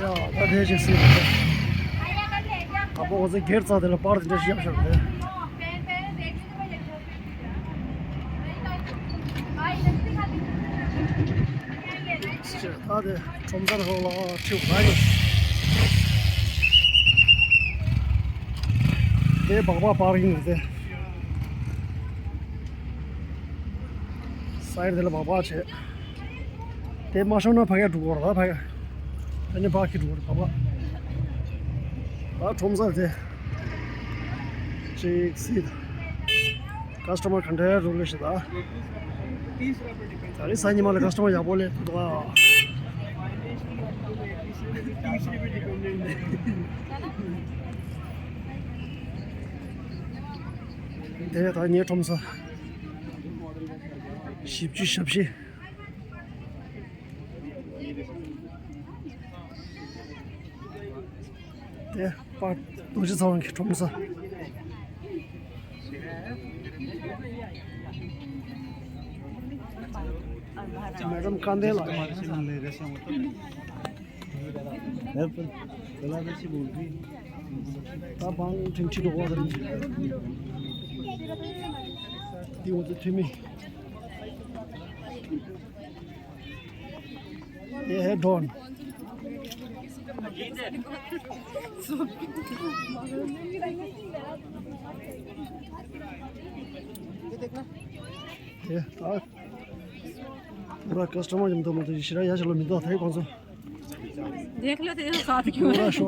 Ya da diyeceksin. Ama o zaman geri sağdığıyla partide şey yapacak. Hadi çomzar ola çık hayır. De baba parking de. Side de baba çe. De maşona paya dur da paya. Beni baki dur baba. Daha çomzar de. Çık sid. Customer contact relation da. Tari sanyi mal customer ya bole da. Evet, niye çomsa? Şipçi şapşi. De, bak, doji zavan ki çomsa. Madam कांदे ला तब बांग चिंची दो और दी वो तो थिमी ये है don ये पूरा कस्टमर जब तो मुझे इशारा या चलो मिलता था कौन सा देख लो तेरे साथ क्यों पूरा शो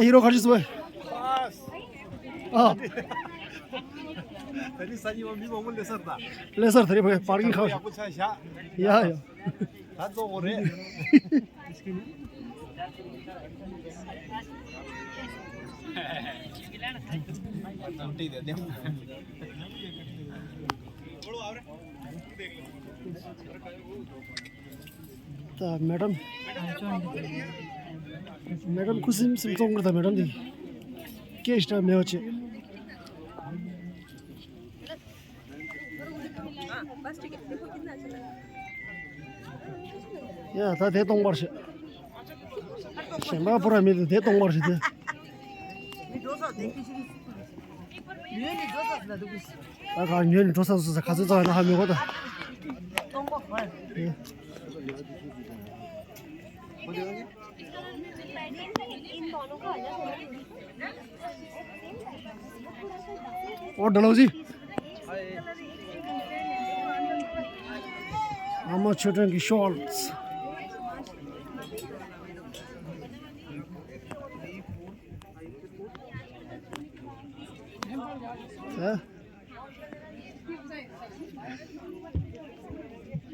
हीरो खर्च भाई हाँ तरी साजी मम्मी मोमल लेसर था लेसर थरी भाई पार्किंग खाओ या कुछ है शा या हाथ दो रे छुट्टी दे दे तो मैडम मैडम कुछ सिम्टम करता मैडम दी क्या इष्ट में होचे या था दे तोंग बार से शेंबा पूरा में दे तोंग बार से दे 아까 년이 조사서 가서 자나 하면 거다. और डलो जी I'm not children की shorts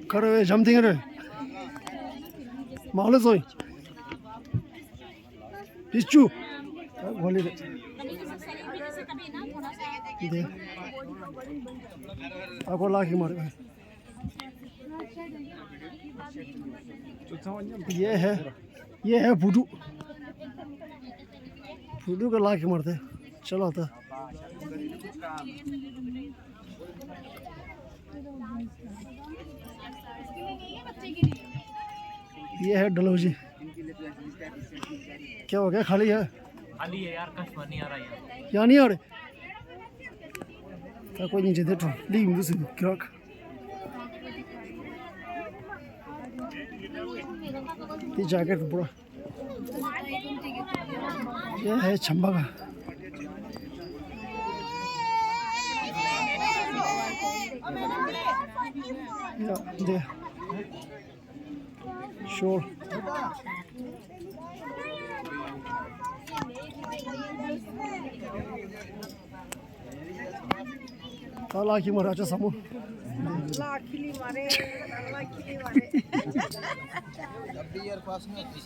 그래 잠팅을 마을에 소이 비추 걸리래 이제 아고 라기 말해 ये है भूडू भूडू का लाके मारते चलो आता ये है डलोजी क्या हो गया खाली है खाली है यार कस्टमर नहीं आ रहा है यहाँ नहीं आ रहे कोई नहीं जेते तो ली मुझे ग्राहक ये जैकेट पूरा ये है चंबा का या दे शोर लाखी मारे अच्छा समूह लाखी मारे जब भी ईयर पास नहीं होती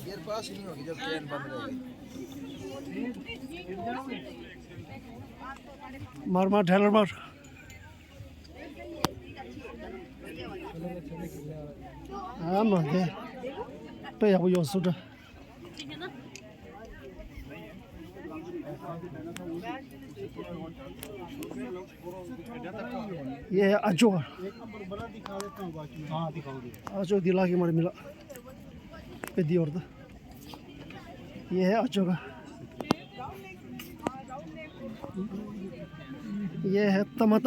ईयर पास ही नहीं होगी जब ट्रेन बंद रहेगी मार ढेलर मार आमा दे पे या वो सुट ये है अजो अजो दिला के मारे मिला पे दी और ये है अजो का ये है तमा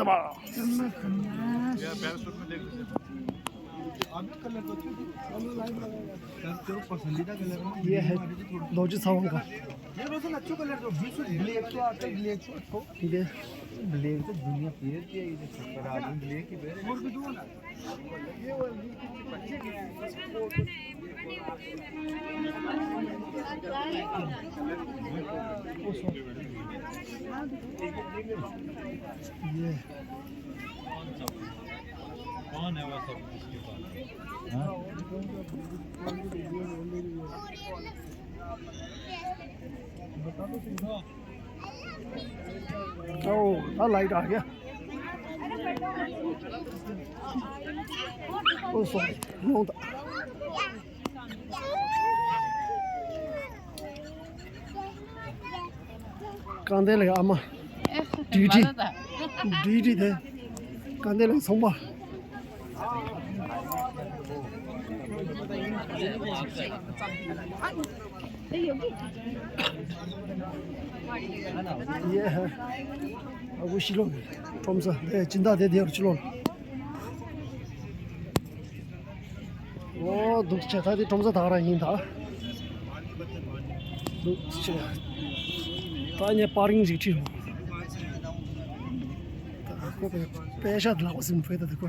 पसंदीदा कलर ये है दोजी सावन का ये रोशन अच्छा कलर तो बीच ब्लैक तो आता है ब्लैक तो ठीक है ब्लैक तो दुनिया फेरती है ये पर आदमी ब्लैक ही बेर और भी दो ना ये वाली ये कौन है वो सब इसके पास हाँ ओ लाइट आ गया ओ सॉरी नो कांदे लगा अम्मा डी थे कांदे लगा सोमा ये है अब शिलोंग ट्रomsa 진다 대대로 शिलोंग 오 독자 다들 ट्रomsa 다 알아인다 독자 다냐 파링 지치 पैसा दिला उसमें फायदा देखो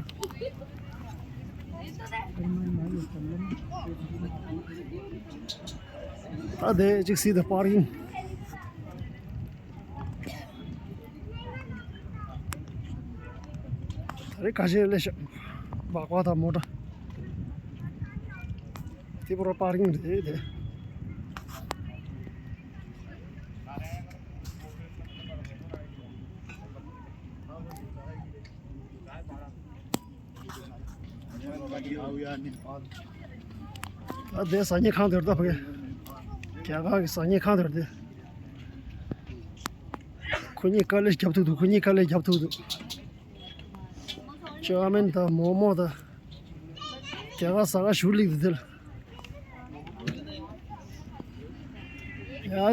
अरे जिस सीधे पार्किंग अरे काजे ले बाकवा था मोटा तीव्र पार्किंग दे अरे सानी खान दर्द हो गया क्या कहा कि सानी खान दर्द कुनी कॉलेज जब तो कुनी कॉलेज जब तो चाउमीन था मोमो था क्या कहा सारा शूली दिल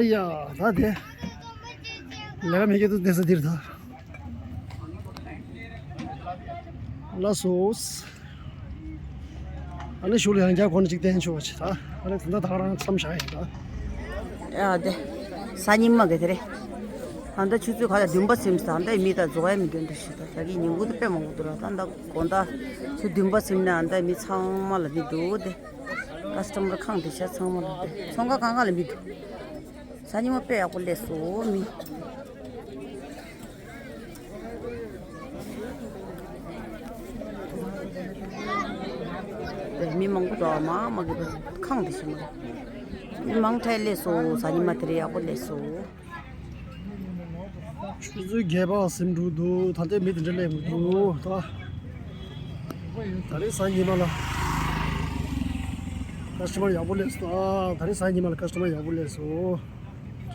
या था दे लगा मैं तो जैसे दिल था लासोस 아니 슐리 한자 권직 된 쇼치다 아니 근데 다랑 참 샤이다 야, 네. 사님 먹으래. 한다 추주 가자 듬바심스 한다 미다 좋아해 미견듯이다. 자기 인구도 빼먹더라. 한다 건다 저 듬바심네 한다 미 참말로 미도데. 커스터머 칸디샤 참말로. 성가 강가를 미도. 사님을 빼고 냈어 미. 미망고도 아마 막 칸디샤 뭐. 망탈레소 사님마트리하고 레소 추즈 개바 심두도 다들 믿으려고 다 다리 사님말라 커스터머 야불레서 다리 사님말 커스터머 야불레서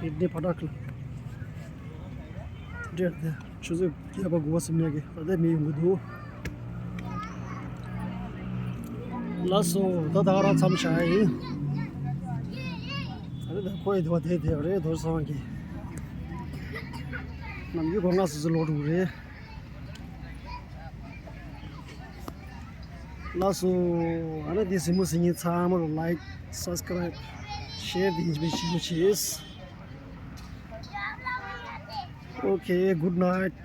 키드니 파다클 데데 추즈 개바 고스미게 다들 미용도 라소 다다라 참샤이 कोई दवा दे दे रे दो सवां की नम यू गंगा से लोड रे लासो अने दिस मुसिंग चाम like subscribe share the information which is okay good night